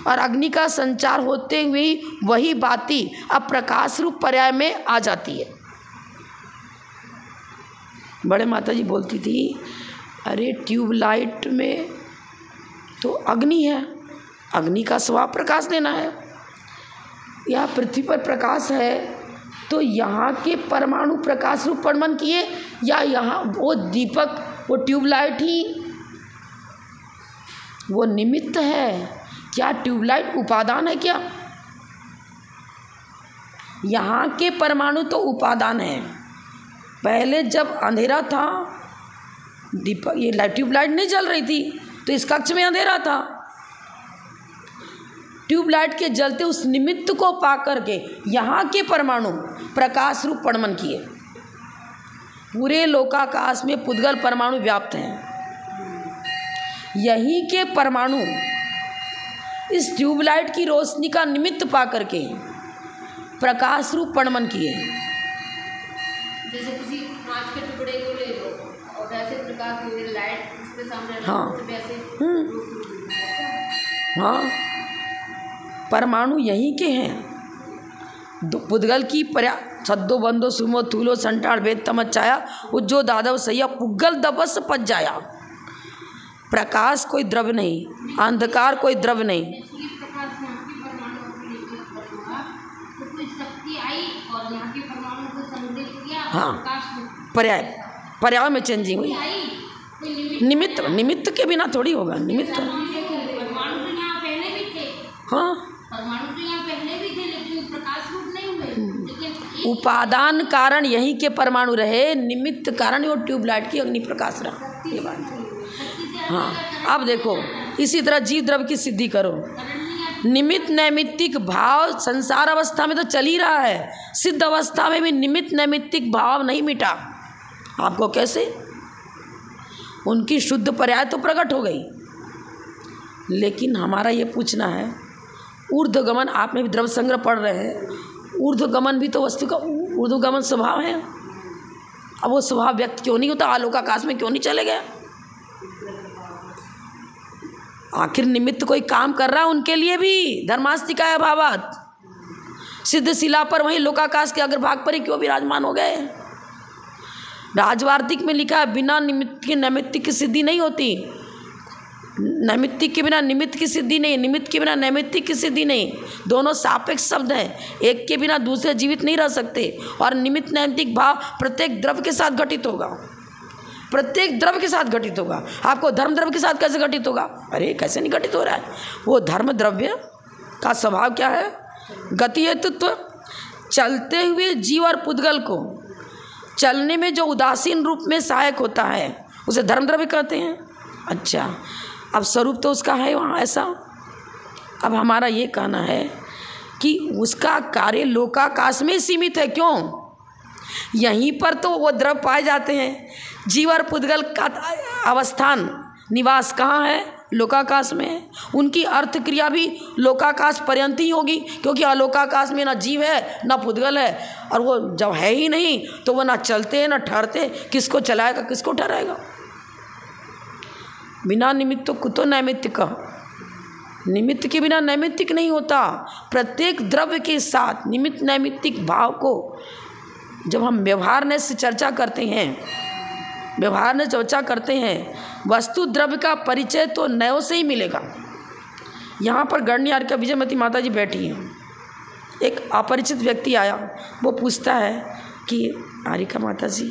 और अग्नि का संचार होते हुए वही बाती अब प्रकाश रूप पर्याय में आ जाती है। बड़े माता जी बोलती थी, अरे ट्यूबलाइट में तो अग्नि है, अग्नि का स्वभाव प्रकाश देना है। यह पृथ्वी पर प्रकाश है तो यहाँ के परमाणु प्रकाश रूप परिणमन किए, या यहाँ वो दीपक, वो ट्यूबलाइट ही वो निमित्त है? क्या ट्यूबलाइट उपादान है क्या? यहाँ के परमाणु तो उपादान है। पहले जब अंधेरा था, दीपक, ये ट्यूबलाइट नहीं जल रही थी, तो इस कक्ष में अंधेरा था। ट्यूबलाइट के जलते उस निमित्त को पा करके यहाँ के परमाणु प्रकाश रूप परिणमन किए। पूरे लोकाकाश में पुद्गल परमाणु व्याप्त हैं। यही के परमाणु इस ट्यूबलाइट की रोशनी का निमित्त पा करके प्रकाश रूप परिणमन किए। जैसे किसी कांच के टुकड़े को ले लो और वैसे प्रकाश की लाइट उसके सामने रखो, हाँ, तो वैसे हाँ, परमाणु यहीं के हैं। पुद्गल की सद्दो बंदो सुमो थूलो संटाड़ वेद तमचाया उज्जो दादव सैया पुग्गल दबस पच जाया। प्रकाश कोई द्रव्य नहीं, अंधकार कोई द्रव्य नहीं। हाँ, पर्याय में चेंजिंग हुई। निमित्त के बिना थोड़ी होगा। निमित्त, हाँ, उपादान कारण यही के परमाणु रहे, निमित्त कारण वो ट्यूबलाइट की अग्नि प्रकाश रहा। ये बात। हाँ, अब देखो इसी तरह जीव द्रव्य की सिद्धि करो। निमित्त नैमित्तिक भाव संसार अवस्था में तो चल ही रहा है, सिद्ध अवस्था में भी निमित्त नैमित्तिक भाव नहीं मिटा। आपको कैसे? उनकी शुद्ध पर्याय तो प्रकट हो गई, लेकिन हमारा ये पूछना है, ऊर्ध्वगमन, आपने भी द्रव्य संग्रह पढ़ रहे हैं, ऊर्ध्वगमन भी तो वस्तु का ऊर्ध्वगमन स्वभाव है। अब वो स्वभाव व्यक्त क्यों नहीं होता? आलोकाकाश में क्यों नहीं चले गए? आखिर निमित्त कोई काम कर रहा है उनके लिए भी, धर्मास्तिका अभावात। सिद्ध शिला पर वहीं लोकाकाश के अग्रभाग पर ही क्यों विराजमान हो गए? राजवार्तिक में लिखा है, बिना निमित्त के नैमित्तिक की सिद्धि नहीं होती, नैमित्तिक के बिना निमित्त की सिद्धि नहीं, निमित्त के बिना नैमित्तिक की सिद्धि नहीं। दोनों सापेक्ष शब्द हैं, एक के बिना दूसरे जीवित नहीं रह सकते। और निमित्त नैमित्तिक भाव प्रत्येक द्रव्य के साथ घटित होगा, प्रत्येक द्रव्य के साथ घटित होगा। आपको धर्म द्रव्य के साथ कैसे घटित होगा? अरे कैसे नहीं घटित हो रहा है? वो धर्म द्रव्य का स्वभाव क्या है? गति हेतुत्व। चलते हुए जीव और पुद्गल को चलने में जो उदासीन रूप में सहायक होता है उसे धर्म द्रव्य कहते हैं। अच्छा, अब स्वरूप तो उसका है वहाँ ऐसा। अब हमारा ये कहना है कि उसका कार्य लोकाकाश में सीमित है। क्यों? यहीं पर तो वो द्रव्य पाए जाते हैं। जीव और पुद्गल का अवस्थान निवास कहाँ है? लोकाकाश में है। उनकी अर्थ क्रिया भी लोकाकाश पर्यंत ही होगी, क्योंकि अलोकाकाश में ना जीव है ना पुद्गल है, और वो जब है ही नहीं तो वो ना चलते हैं ना ठहरते। किसको चलाएगा, किसको ठहराएगा? बिना निमित्त कुतो नैमित्तिक, निमित्त के बिना नैमित्तिक नहीं होता। प्रत्येक द्रव्य के साथ निमित्त नैमित्तिक भाव को जब हम व्यवहार से चर्चा करते हैं, व्यवहार में चर्चा करते हैं, वस्तु द्रव्य का परिचय तो नयों से ही मिलेगा। यहाँ पर गणनियार का विजयमती माता जी बैठी हैं, एक अपरिचित व्यक्ति आया, वो पूछता है कि आरिका माता जी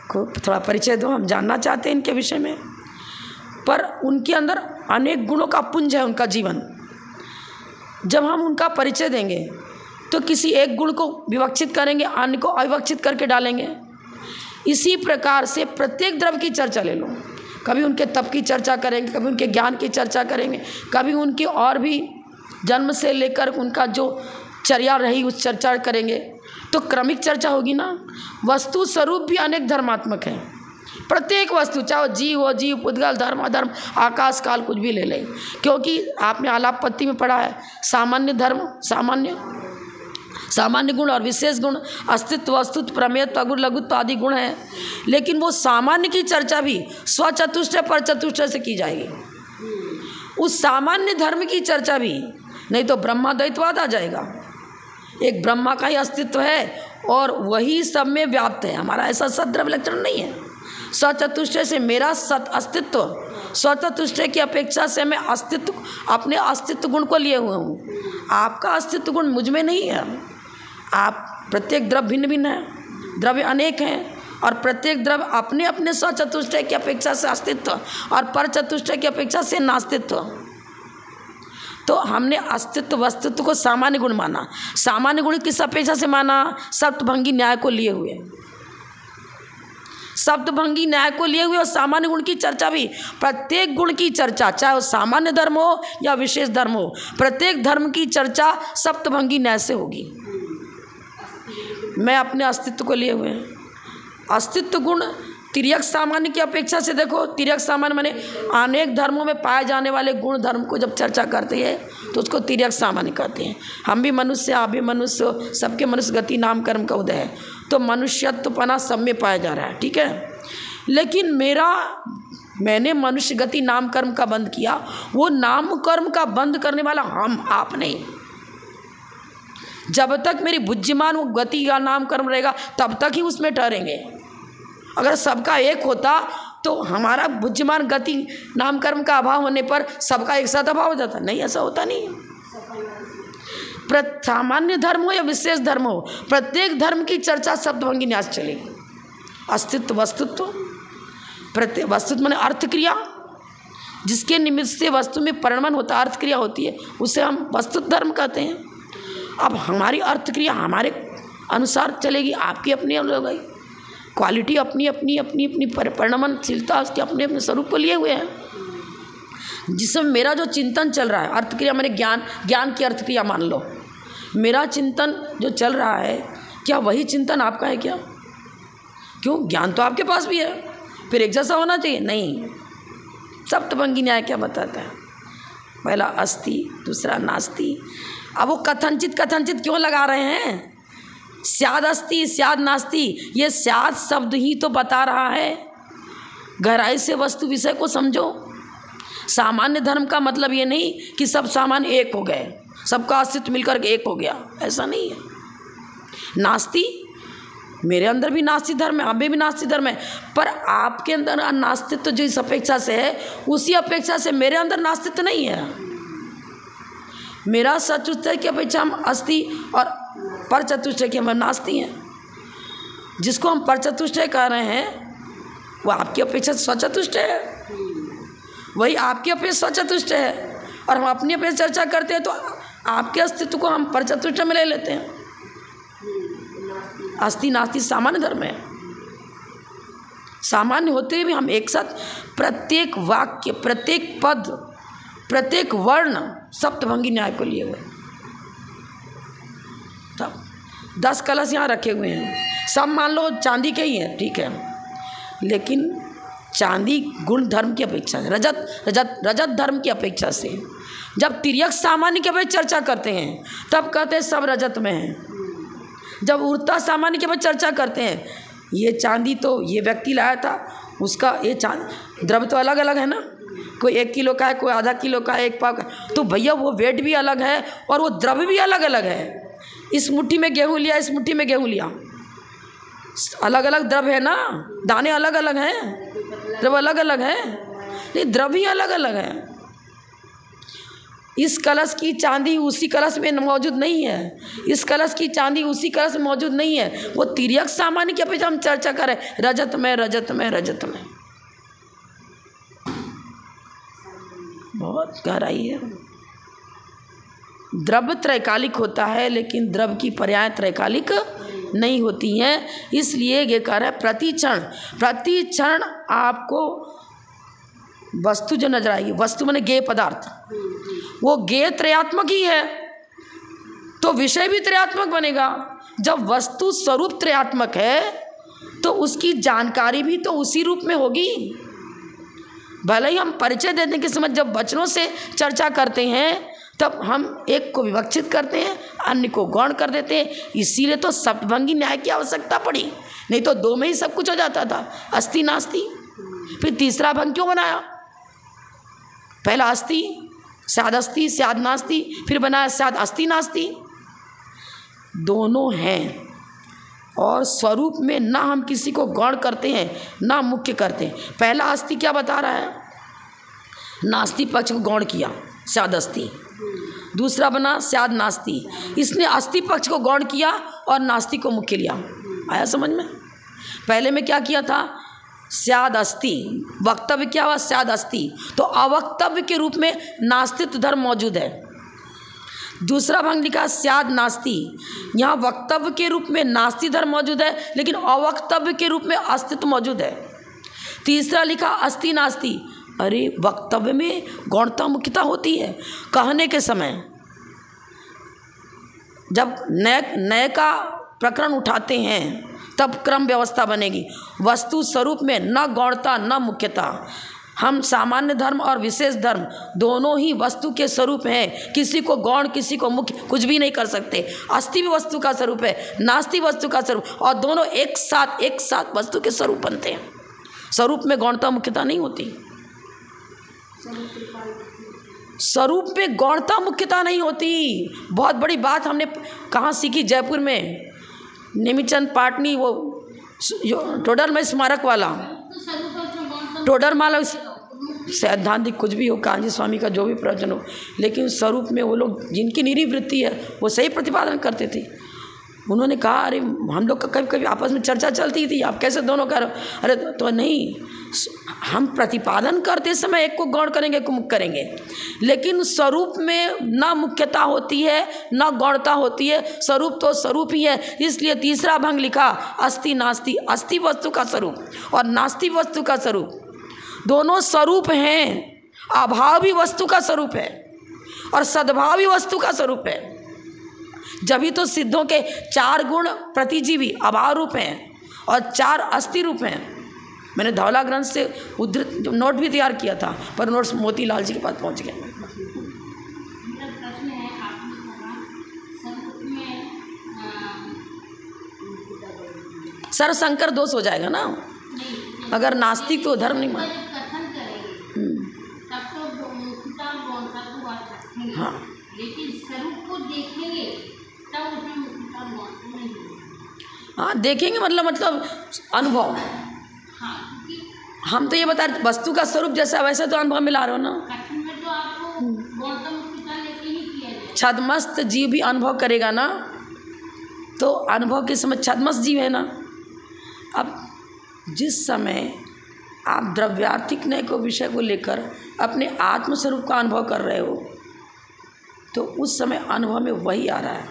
को थोड़ा परिचय दो, हम जानना चाहते हैं इनके विषय में। पर उनके अंदर अनेक गुणों का पुंज है उनका जीवन। जब हम उनका परिचय देंगे तो किसी एक गुण को विवक्षित करेंगे, अन्य को अविवक्षित करके डालेंगे। इसी प्रकार से प्रत्येक द्रव्य की चर्चा ले लो, कभी उनके तप की चर्चा करेंगे, कभी उनके ज्ञान की चर्चा करेंगे, कभी उनकी और भी जन्म से लेकर उनका जो चर्या रही उस चर्चा करेंगे, तो क्रमिक चर्चा होगी ना। वस्तु स्वरूप भी अनेक धर्मात्मक है। प्रत्येक वस्तु, चाहे वो जीव हो, जीव पुद्गल, धर्म अधर्म, आकाश काल, कुछ भी ले लें, क्योंकि आपने आलापपत्ति में पढ़ा है सामान्य धर्म, सामान्य गुण और विशेष गुण, अस्तित्व, वस्तुत्व, प्रमेयत्व, अगुण, लघुत्व आदि गुण हैं। लेकिन वो सामान्य की चर्चा भी स्वचतुष्टय पर चतुष्टय से की जाएगी। उस सामान्य धर्म की चर्चा भी, नहीं तो ब्रह्माद्वैतवाद आ जाएगा। एक ब्रह्मा का ही अस्तित्व है और वही सब में व्याप्त है। हमारा ऐसा सद्द्रव्य लक्षण नहीं है। स्वचतुष्टय से मेरा सत अस्तित्व, स्वचतुष्टय की अपेक्षा से मैं अस्तित्व, अपने अस्तित्व गुण को लिए हुए हूँ। आपका अस्तित्व गुण मुझ में नहीं है। आप प्रत्येक द्रव्य भिन्न भिन्न है, द्रव्य अनेक हैं, और प्रत्येक द्रव्य अपने अपने स्वचतुष्टय की अपेक्षा से अस्तित्व और पर चतुष्टय की अपेक्षा से नास्तित्व। तो हमने अस्तित्व वस्तुत्व को सामान्य गुण माना। सामान्य गुण किस अपेक्षा से माना? सप्तभंगी न्याय को लिए हुए, सप्तभंगी न्याय को लिए हुए। और सामान्य गुण की चर्चा भी, प्रत्येक गुण की चर्चा, चाहे वो सामान्य धर्म हो या विशेष धर्म हो, प्रत्येक धर्म की चर्चा सप्तभंगी न्याय से होगी। मैं अपने अस्तित्व को लिए हुए हैं। अस्तित्व गुण तिर्यक सामान्य की अपेक्षा से, देखो तिर्यक सामान्य माने अनेक धर्मों में पाए जाने वाले गुण धर्म को जब चर्चा करते हैं तो उसको तिर्यक सामान्य कहते हैं। हम भी मनुष्य, आप भी मनुष्य, सबके मनुष्य गति नाम कर्म का उदय है, तो मनुष्यत्वपना सब में पाया जा रहा है, ठीक है। लेकिन मैंने मनुष्य गति नाम कर्म का बंद किया, वो नाम कर्म का बंद करने वाला हम आप नहीं। जब तक मेरी बुद्धिमान वो गति का नाम कर्म रहेगा तब तक ही उसमें ठहरेंगे। अगर सबका एक होता तो हमारा बुद्धिमान गति नाम कर्म का अभाव होने पर सबका एक साथ अभाव हो जाता। नहीं, ऐसा होता नहीं। सामान्य धर्म हो या विशेष धर्म हो, प्रत्येक धर्म की चर्चा सप्तभंगी न्याय से चलेगी। अस्तित्व, वस्तुत्व, प्रत्येक वस्तुत्व माने अर्थ क्रिया, जिसके निमित्त से वस्तु में परिणमन होता है, अर्थ क्रिया होती है, उसे हम वस्तुत धर्म कहते हैं। अब हमारी अर्थ क्रिया हमारे अनुसार चलेगी, आपकी अपनी होगी क्वालिटी, अपनी अपनी अपनी अपनी परिणमनशीलता उसके अपने अपने स्वरूप को लिए हुए हैं। जिसमें मेरा जो चिंतन चल रहा है, अर्थ क्रिया मैंने ज्ञान की अर्थ क्रिया मान लो, मेरा चिंतन जो चल रहा है क्या वही चिंतन आपका है क्या? क्यों? ज्ञान तो आपके पास भी है, फिर एक जैसा होना चाहिए? नहीं। सप्तभंगी न्याय क्या बताता है? पहला अस्ति, दूसरा नास्ति। अब वो कथनचित क्यों लगा रहे हैं? स्याद अस्ति स्याद नास्ति, ये स्याद शब्द ही तो बता रहा है। गहराई से वस्तु विषय को समझो। सामान्य धर्म का मतलब ये नहीं कि सब सामान्य एक हो गए, सबका अस्तित्व मिलकर एक हो गया, ऐसा नहीं है। नास्ति, मेरे अंदर भी नास्ति धर्म है, आप में भी नास्ति धर्म है, पर आपके अंदर नास्तित्व जो इस अपेक्षा से है, उसी अपेक्षा से मेरे अंदर नास्तित्व नहीं है। मेरा सचतुष्टय की अपेक्षा हम अस्ति और पर चतुष्टय की हम नास्ति हैं। जिसको हम पर चतुष्टय कह रहे हैं वो आपकी अपेक्षा स्वचतुष्टय है, वही आपकी अपेक्षा स्वचतुष्टय है, और हम अपनी अपेक्षा चर्चा करते हैं तो आपके अस्तित्व को हम पर चतुष्टय में ले लेते हैं। अस्ति नास्ति सामान्य धर्म है। सामान्य होते हुए भी हम एक साथ प्रत्येक वाक्य, प्रत्येक पद, प्रत्येक वर्ण सप्तभंगी न्याय को लिए हुए। तब 10 कलश यहाँ रखे हुए हैं, सब मान लो चांदी के ही हैं, ठीक है, लेकिन चांदी गुण धर्म की अपेक्षा से, रजत धर्म की अपेक्षा से जब तिर्यक सामान्य के बारे चर्चा करते हैं तब कहते हैं सब रजत में है। जब उड़ता सामान्य के बारे चर्चा करते हैं, ये चांदी तो ये व्यक्ति लाया था, उसका ये चांदी द्रव्य तो अलग अलग है ना, कोई 1 किलो का है, कोई आधा किलो का है, 1 पाव का, तो भैया वो वेट भी अलग है और वो द्रव्य भी अलग अलग है। इस मुट्ठी में गेहूँ लिया, इस मुट्ठी में गेहूँ लिया, अलग अलग द्रव्य है ना, दाने अलग अलग हैं, द्रव्य अलग अलग है, नहीं द्रव्य ही अलग अलग है। इस कलश की चांदी उसी कलश में मौजूद नहीं है, इस कलश की चांदी उसी कलश में मौजूद नहीं है। वो तिर्यक सामान्य की अपेक्षा हम चर्चा करें रजत में, रजत में, रजत में, बहुत गहराई है। द्रव्य त्रैकालिक होता है, लेकिन द्रव्य की पर्याय त्रैकालिक नहीं होती हैं। इसलिए ये कह रहा है प्रति क्षण आपको वस्तु जो नजर आएगी, वस्तु माने गेय पदार्थ, वो गेय त्रयात्मक ही है, तो विषय भी त्रयात्मक बनेगा। जब वस्तु स्वरूप त्रयात्मक है तो उसकी जानकारी भी तो उसी रूप में होगी। भले ही हम परिचय देने के समय जब वचनों से चर्चा करते हैं तब हम एक को विवक्षित करते हैं, अन्य को गौण कर देते हैं। इसीलिए तो सप्तभंगी न्याय की आवश्यकता पड़ी, नहीं तो 2 में ही सब कुछ हो जाता था, अस्ति नास्ति। फिर तीसरा भंग क्यों बनाया? पहला अस्ति स्याद नास्ति, फिर बनाया स्याद अस्ति नास्ति। दोनों हैं और स्वरूप में ना हम किसी को गौण करते हैं ना मुख्य करते हैं। पहला अस्ति क्या बता रहा है? नास्ति पक्ष को गौण किया, स्याद अस्ति। दूसरा बना स्याद नास्ति, इसने अस्ति पक्ष को गौण किया और नास्ति को मुख्य लिया। आया समझ में? पहले में क्या किया था? स्याद अस्ति, वक्तव्य क्या हुआ? स्याद अस्ति, तो अवक्तव्य के रूप में नास्तित्व धर्म मौजूद है। दूसरा भंग लिखा स्याद नास्ति, यहाँ वक्तव्य के रूप में नास्ति धर्म मौजूद है, लेकिन अवक्तव्य के रूप में अस्तित्व मौजूद है। तीसरा लिखा अस्ति नास्ति, अरे वक्तव्य में गौणता मुख्यता होती है। कहने के समय जब नए का प्रकरण उठाते हैं तब क्रम व्यवस्था बनेगी। वस्तु स्वरूप में न गौणता न मुख्यता। हम सामान्य धर्म और विशेष धर्म दोनों ही वस्तु के स्वरूप हैं, किसी को गौण किसी को मुख्य कुछ भी नहीं कर सकते। अस्ति भी वस्तु का स्वरूप है, नास्ति वस्तु का स्वरूप, और दोनों एक साथ वस्तु के स्वरूप बनते हैं। स्वरूप में गौणता मुख्यता नहीं होती, स्वरूप में गौणता मुख्यता नहीं होती। बहुत बड़ी बात हमने कहाँ सीखी? जयपुर में नेमीचंद पाटनी, वो टोडरमल स्मारक वाला, टोडरमल सैद्धांतिक कुछ भी हो, कांजी स्वामी का जो भी प्रवचन हो, लेकिन स्वरूप में वो लोग जिनकी निरी वृत्ति है वो सही प्रतिपादन करते थे। उन्होंने कहा अरे हम लोग का कभी कभी आपस में चर्चा चलती थी, आप कैसे दोनों कर, अरे तो नहीं, हम प्रतिपादन करते समय एक को गौण करेंगे, एक को मुख्य करेंगे, लेकिन स्वरूप में ना मुख्यता होती है ना गौणता होती है, स्वरूप तो स्वरूप ही है। इसलिए तीसरा भंग लिखा अस्ति नास्ति, अस्ति वस्तु का स्वरूप और नास्ति वस्तु का स्वरूप दोनों स्वरूप हैं। अभाव भी वस्तु का स्वरूप है और सद्भाव भी वस्तु का स्वरूप है। जभी तो सिद्धों के 4 गुण प्रतिजीवी अभाव रूप हैं और 4 अस्थि रूप हैं। मैंने धौला ग्रंथ से उद्धृत नोट भी तैयार किया था, पर नोट्स मोतीलाल जी के पास पहुंच गए। मेरा प्रश्न है, आपने कहा स्वरूप में सर्वसंकर दोष हो जाएगा ना, अगर नास्तिक तो धर्म नहीं मान। कथन करेंगे तब तो मुख्यता गौणता को बात रखेंगे, हाँ, लेकिन स्वरूप को देखेंगे तब उसमें मुख्यता गौणता नहीं होगी। हाँ देखेंगे मतलब अनुभव। हाँ, हम तो ये बता रहे वस्तु का स्वरूप जैसा वैसे तो अनुभव मिला रहे हो ना। कथन में तो आपको गौणता मुख्यता लेके ही किया जाए। छद्मस्त जीव भी अनुभव करेगा ना, तो अनुभव के समय छद्मस्त जीव है ना। अब जिस समय आप द्रव्यार्थिक नय को विषय को लेकर अपने आत्मस्वरूप का अनुभव कर रहे हो, तो उस समय अनुभव में वही आ रहा है,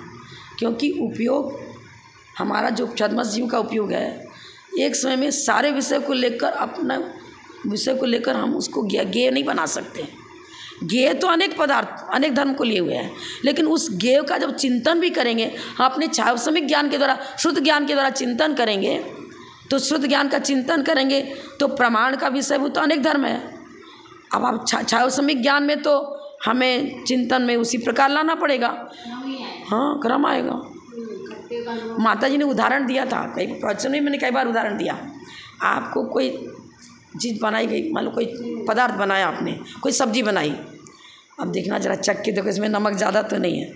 क्योंकि उपयोग हमारा जो छद्मस्त जीव का उपयोग है, एक समय में सारे विषय को लेकर अपना विषय को लेकर हम उसको ज्ञेय नहीं बना सकते। ज्ञेय तो अनेक पदार्थ अनेक धर्म को लिए हुए हैं, लेकिन उस ज्ञेय का जब चिंतन भी करेंगे, हम अपने छावसमिक ज्ञान के द्वारा शुद्ध ज्ञान के द्वारा चिंतन करेंगे, तो शुद्ध ज्ञान का चिंतन करेंगे तो प्रमाण का विषयभूत तो अनेक धर्म है। अब आप छावसमिक ज्ञान में तो हमें चिंतन में उसी प्रकार लाना पड़ेगा। हाँ, क्रम आएगा। माता जी ने उदाहरण दिया था, कई प्रवचन में मैंने कई बार उदाहरण दिया। आपको कोई चीज़ बनाई गई, मान लो कोई पदार्थ बनाया आपने, कोई सब्जी बनाई, अब देखना जरा चख के देखो इसमें नमक ज़्यादा तो नहीं है।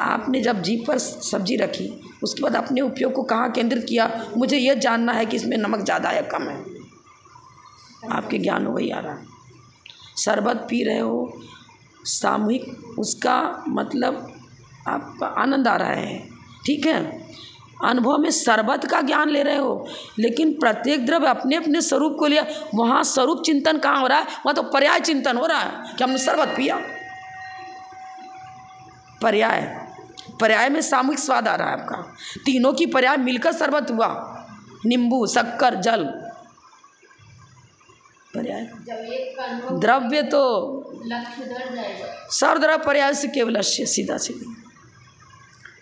आपने जब जीभ पर सब्जी रखी, उसके बाद अपने उपयोग को कहाँ केंद्रित किया, मुझे यह जानना है कि इसमें नमक ज़्यादा है कम है। आपके ज्ञान में वही आ रहा है। शरबत पी रहे हो, सामूहिक उसका मतलब आपका आनंद आ रहा है, ठीक है, अनुभव में शरबत का ज्ञान ले रहे हो, लेकिन प्रत्येक द्रव्य अपने अपने स्वरूप को लिया, वहाँ स्वरूप चिंतन कहाँ हो रहा है, वहाँ तो पर्याय चिंतन हो रहा है कि हमने शरबत पिया। पर्याय में सामूहिक स्वाद आ रहा है आपका, तीनों की पर्याय मिलकर शरबत हुआ, नींबू, शक्कर, जल, पर्याय। द्रव्य तो लक्ष्य दर जाएगा, सर्वद्रव्य पर्याय से केवल सीधा सीधा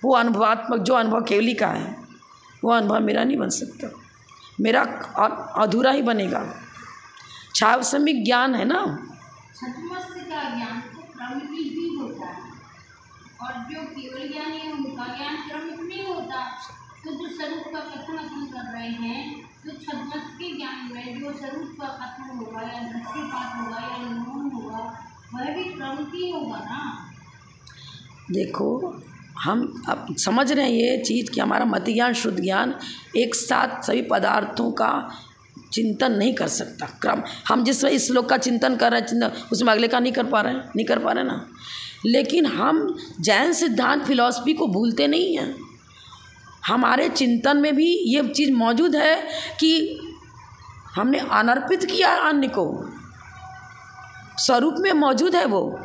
वो अनुभवात्मक जो अनुभव केवली का है, वो अनुभव मेरा नहीं बन सकता, मेरा अधूरा ही बनेगा। छावसमिक ज्ञान है ना, छद्मस्त का ज्ञान तो क्रमिक ही होता है, और जो केवल ज्ञानी है उनका ज्ञान क्रमिक नहीं होता। तो जो स्वरूप का कथन अपन कर रहे हैं, तो छद्मस्त के ज्ञान में जो स्वरूप का कथन होगा या दृष्टिपात होगा या अनुमान होगा, वह भी क्रमिक ही होगा ना। देखो हम अब समझ रहे हैं ये चीज़ कि हमारा मति ज्ञान शुद्ध ज्ञान एक साथ सभी पदार्थों का चिंतन नहीं कर सकता। क्रम हम जिस इस श्लोक का चिंतन कर रहे हैं, चिंतन उसमें अगले का नहीं कर पा रहे ना। लेकिन हम जैन सिद्धांत फिलॉसफी को भूलते नहीं हैं, हमारे चिंतन में भी ये चीज़ मौजूद है कि हमने अनर्पित किया अन्य को, स्वरूप में मौजूद है वो,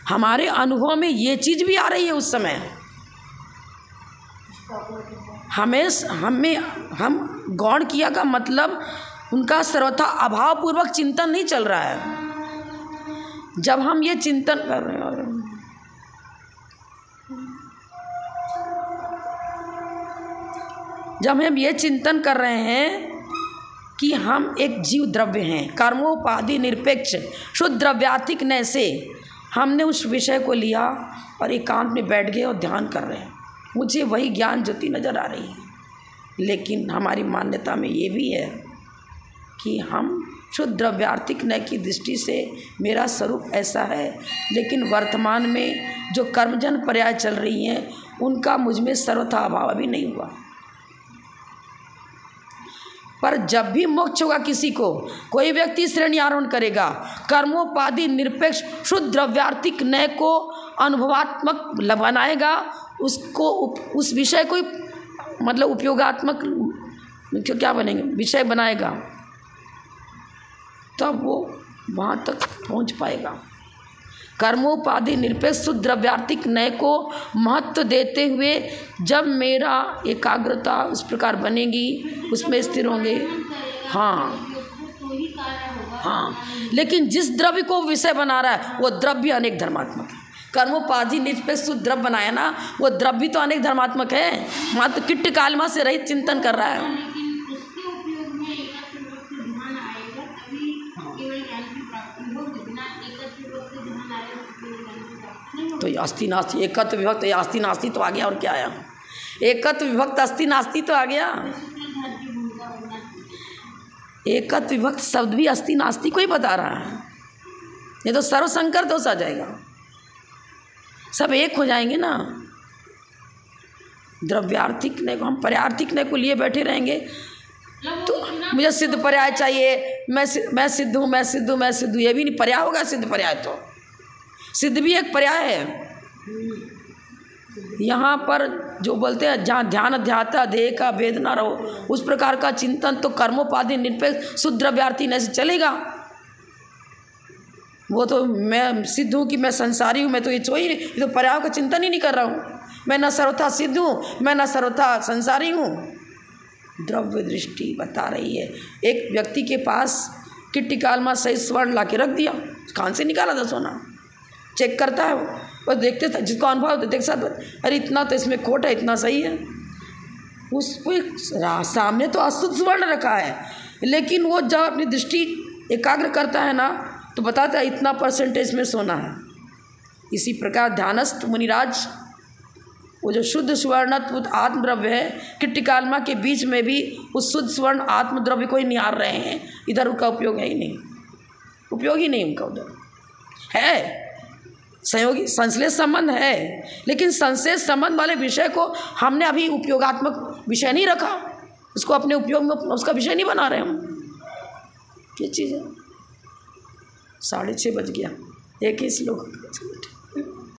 हमारे अनुभव में ये चीज़ भी आ रही है। उस समय हम गौण किया का मतलब उनका सर्वथा अभाव पूर्वक चिंतन नहीं चल रहा है। जब हम ये चिंतन कर रहे हैं, जब हम ये चिंतन कर रहे हैं कि हम एक जीव द्रव्य हैं, कर्मोपाधि निरपेक्ष शुद्ध द्रव्यार्थिक नय से हमने उस विषय को लिया और एकांत में बैठ गए और ध्यान कर रहे हैं, मुझे वही ज्ञान ज्योति नज़र आ रही है। लेकिन हमारी मान्यता में ये भी है कि हम शुद्ध द्रव्यार्थिक नय की दृष्टि से मेरा स्वरूप ऐसा है, लेकिन वर्तमान में जो कर्मजन पर्याय चल रही हैं उनका मुझ में सर्वथा अभाव अभी नहीं हुआ। पर जब भी मोक्ष होगा किसी को, कोई व्यक्ति श्रेणी आरोहण करेगा, कर्मोपाधि निरपेक्ष शुद्ध द्रव्यार्थिक नय को अनुभवात्मक बनाएगा, उसको उस विषय को मतलब उपयोगात्मक क्या बनेंगे, विषय बनाएगा, तब वो वहाँ तक पहुँच पाएगा। कर्मोपाधि निरपेक्ष शुद्ध द्रव्यार्थिक नय को महत्व देते हुए जब मेरा एकाग्रता उस प्रकार बनेगी, उसमें स्थिर होंगे। हाँ हाँ, लेकिन जिस द्रव्य को विषय बना रहा है वो द्रव्य अनेक धर्मात्मक है। कर्मोपाधि निरपेक्ष शुद्ध द्रव्य बनाया ना, वो द्रव्य तो अनेक धर्मात्मक है, मात्र किट्ट कालमा से रहित चिंतन कर रहा है। तो अस्ति नास्ति एकत्व विभक्त, अस्ति नास्ति तो आ गया, और क्या आया, एकत्व विभक्त अस्ति नास्ति तो आ गया। एकत्व विभक्त शब्द भी अस्ति नास्ति को ही बता रहा है, ये तो सर्वसंकर दोष आ जाएगा, सब एक हो जाएंगे ना। द्रव्यार्थिक ने को हम पर्यार्थिक ने को लिए बैठे रहेंगे तो मुझे सिद्ध पर्याय चाहिए, मैं सिद्ध हूँ, मैं सिद्ध हूँ, मैं सिद्ध हूँ, ये भी नहीं पर्याय होगा। सिद्ध पर्याय तो सिद्ध भी एक पर्याय है। यहाँ पर जो बोलते हैं जहाँ ध्यान अध्याता देह का भेद ना रहो, उस प्रकार का चिंतन तो कर्मोपाधि निरपेक्ष शुद्ध द्रव्यार्थी नहीं से चलेगा। वो तो मैं सिद्ध हूँ कि मैं संसारी हूँ, मैं तो ये तो पर्याय का चिंतन ही नहीं कर रहा हूँ। मैं न सर्वथा सिद्ध हूँ, मैं न सर्वथा संसारी हूँ। द्रव्य दृष्टि बता रही है। एक व्यक्ति के पास किट्टी कालमा सही स्वर्ण ला के रख दिया, कान से निकाला था सोना, चेक करता है वो देखते था, जिसको अनुभव देख सकता, अरे इतना तो इसमें खोट है, इतना सही है। उसको सामने तो अशुद्ध स्वर्ण रखा है, लेकिन वो जब अपनी दृष्टि एकाग्र करता है ना, तो बताता है इतना परसेंटेज में सोना है। इसी प्रकार ध्यानस्थ मुनिराज वो जो शुद्ध स्वर्णत्व आत्मद्रव्य है, किट्टी कालमा के बीच में भी उस शुद्ध स्वर्ण आत्मद्रव्य को ही निहार रहे हैं। इधर उनका उपयोग है ही नहीं, उपयोग ही नहीं उनका। उधर है संयोगी संश्लेष संबंध है, लेकिन संश्लेष संबंध वाले विषय को हमने अभी उपयोगात्मक विषय नहीं रखा, उसको अपने उपयोग में उसका विषय नहीं बना रहे हम। क्या चीज़ है, 6:30 बज गया, एक ही श्लोक।